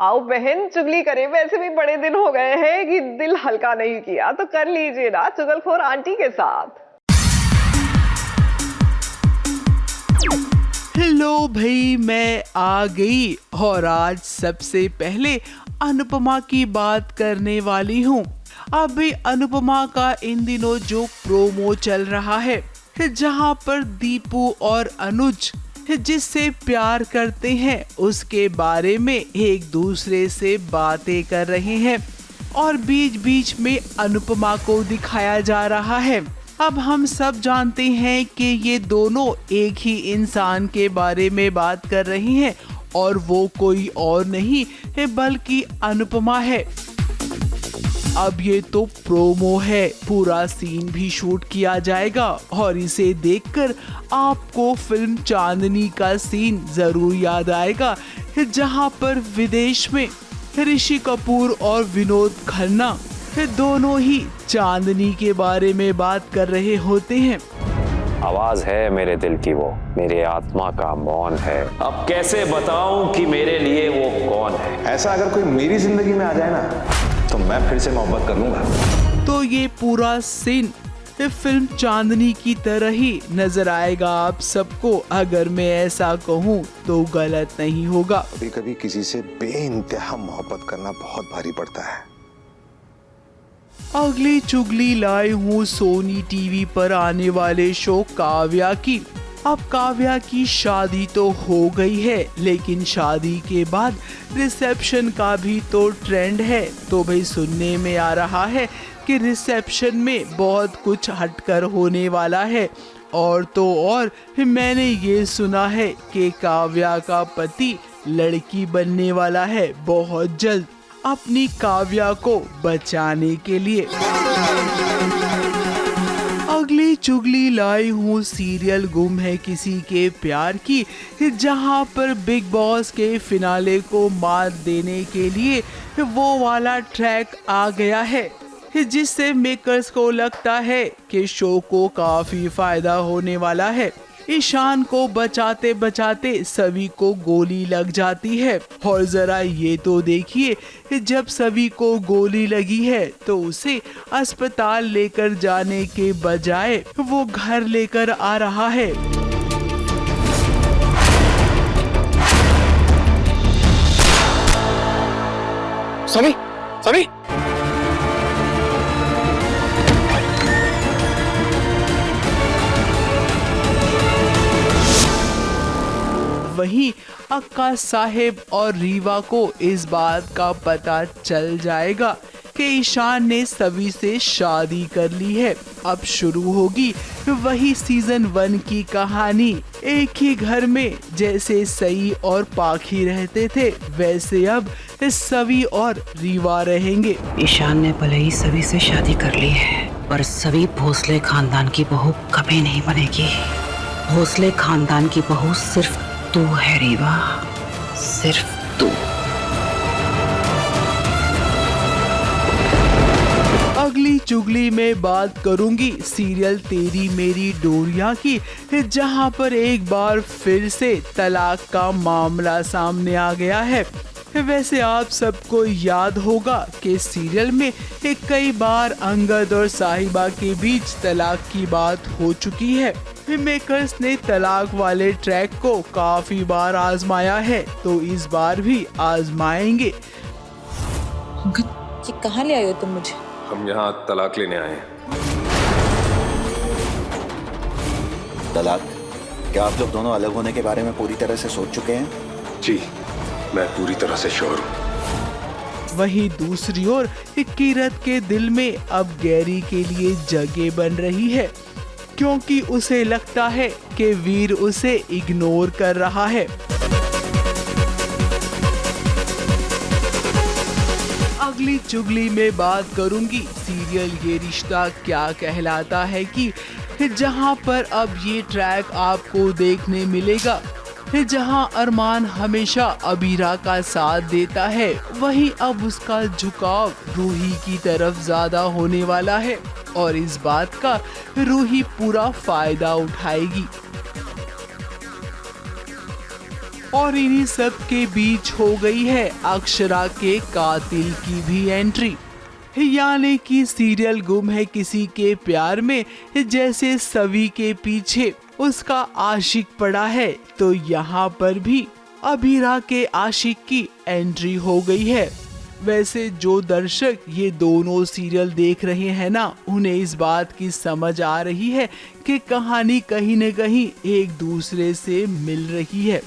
आओ बहन चुगली करें, वैसे भी बड़े दिन हो गए हैं कि दिल हल्का नहीं किया, तो कर लीजिए ना चुगलखोर आंटी के साथ। हेलो भाई, मैं आ गई और आज सबसे पहले अनुपमा की बात करने वाली हूँ। अभी अनुपमा का इन दिनों जो प्रोमो चल रहा है, जहाँ पर दीपू और अनुज जिससे प्यार करते हैं उसके बारे में एक दूसरे से बातें कर रहे हैं और बीच बीच में अनुपमा को दिखाया जा रहा है। अब हम सब जानते हैं कि ये दोनों एक ही इंसान के बारे में बात कर रहे हैं और वो कोई और नहीं है बल्कि अनुपमा है। अब ये तो प्रोमो है, पूरा सीन भी शूट किया जाएगा और इसे देखकर आपको फिल्म चांदनी का सीन जरूर याद आएगा, जहां पर विदेश में ऋषि कपूर और विनोद खन्ना दोनों ही चांदनी के बारे में बात कर रहे होते हैं। आवाज है मेरे दिल की, वो मेरे आत्मा का मौन है, अब कैसे बताऊं कि मेरे लिए वो कौन है। ऐसा अगर कोई मेरी जिंदगी में आ जाए ना तो मैं फिर से मोहब्बत कर लूंगा। तो ये पूरा सीन फिल्म चांदनी की तरह ही नजर आएगा आप सबको। अगर मैं ऐसा कहूँ तो गलत नहीं होगा। कभी कभी किसी से बेइंतहा मोहब्बत करना बहुत भारी पड़ता है। अगली चुगली लाई हूँ सोनी टीवी पर आने वाले शो काव्या की। अब काव्या की शादी तो हो गई है, लेकिन शादी के बाद रिसेप्शन का भी तो ट्रेंड है। तो भाई सुनने में आ रहा है कि रिसेप्शन में बहुत कुछ हटकर होने वाला है। और तो और मैंने ये सुना है कि काव्या का पति लड़की बनने वाला है बहुत जल्द, अपनी काव्या को बचाने के लिए। अगली चुगली लाई हूँ सीरियल गुम है किसी के प्यार की, जहाँ पर बिग बॉस के फिनाले को मात देने के लिए वो वाला ट्रैक आ गया है, जिससे मेकर्स को लगता है कि शो को काफी फायदा होने वाला है। ईशान को बचाते बचाते सभी को गोली लग जाती है और जरा ये तो देखिए, जब सभी को गोली लगी है तो उसे अस्पताल लेकर जाने के बजाय वो घर लेकर आ रहा है। सभी सभी वहीं अक्का साहेब और रीवा को इस बात का पता चल जाएगा कि ईशान ने सभी से शादी कर ली है। अब शुरू होगी वही सीजन 1 की कहानी। एक ही घर में जैसे सई और पाखी रहते थे, वैसे अब सवी और रीवा रहेंगे। ईशान ने भले ही सभी से शादी कर ली है, पर सभी भोसले खानदान की बहू कभी नहीं बनेगी। भोसले खानदान की बहू सिर्फ तू है रीवा, सिर्फ तू। अगली चुगली में बात करूंगी सीरियल तेरी मेरी डोरिया की, जहां पर एक बार फिर से तलाक का मामला सामने आ गया है। वैसे आप सबको याद होगा कि सीरियल में कई बार अंगद और साहिबा के बीच तलाक की बात हो चुकी है। मेकर्स ने तलाक वाले ट्रैक को काफी बार आजमाया है, तो इस बार भी आजमाएंगे। अंगद, ये कहाँ ले आए हो तुम मुझे? हम यहाँ तलाक लेने आए हैं। तलाक? क्या आप लोग दोनों अलग होने के बारे में पूरी तरह से सोच चुके हैं? जी, मैं पूरी तरह से श्योर हूँ। वहीं दूसरी ओर किरत के दिल में अब गैरी के लिए जगह बन रही है, क्योंकि उसे लगता है कि वीर उसे इग्नोर कर रहा है। अगली चुगली में बात करूंगी सीरियल ये रिश्ता क्या कहलाता है की, जहां पर अब ये ट्रैक आपको देखने मिलेगा, जहां अरमान हमेशा अबीरा का साथ देता है, वहीं अब उसका झुकाव रूही की तरफ ज्यादा होने वाला है और इस बात का रूही पूरा फायदा उठाएगी। और इन्हीं सब के बीच हो गई है अक्षरा के कातिल की भी एंट्री। यानी कि सीरियल गुम है किसी के प्यार में जैसे सभी के पीछे उसका आशिक पड़ा है, तो यहाँ पर भी अभीरा के आशिक की एंट्री हो गई है। वैसे जो दर्शक ये दोनों सीरियल देख रहे हैं ना, उन्हें इस बात की समझ आ रही है कि कहानी कहीं न कहीं एक दूसरे से मिल रही है।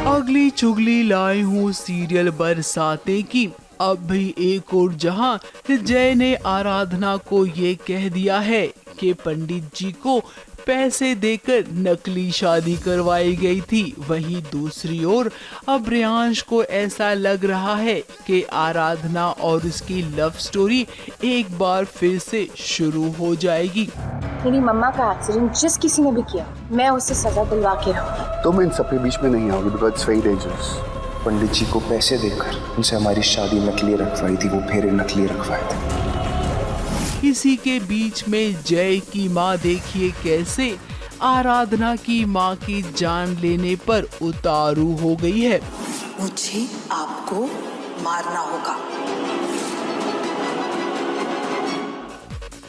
अगली चुगली लाई हूँ सीरियल बरसाते की। अब भी एक और जहां जय ने आराधना को ये कह दिया है कि पंडित जी को पैसे देकर नकली शादी करवाई गई थी, वहीं दूसरी ओर अब रियांश को ऐसा लग रहा है कि आराधना और उसकी लव स्टोरी एक बार फिर से शुरू हो जाएगी। मेरी मम्मा का एक्सीडेंट जिस किसी ने भी किया, मैं उसे सजा दिलवा के रहूंगी। तुम इन सब के बीच में नहीं आओगी बिकॉज़ इट्स वेरी डेंजरस। पंडित जी को पैसे देकर उनसे हमारी शादी नकली रखवाई थी, वो फेरे नकली रखवाए थे। इसी के बीच में जय की माँ देखिए कैसे आराधना की माँ की जान लेने पर उतारू हो गई है। मुझे आपको मारना होगा।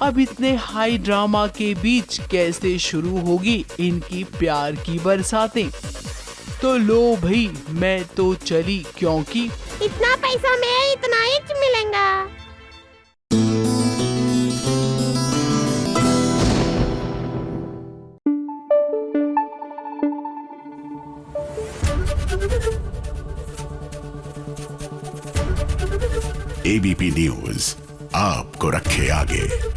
अब इतने हाई ड्रामा के बीच कैसे शुरू होगी इनकी प्यार की बरसातें। तो लो भाई, मैं तो चली, क्योंकि इतना पैसा में इतना ही मिलेगा। एबीपी न्यूज आपको रखे आगे।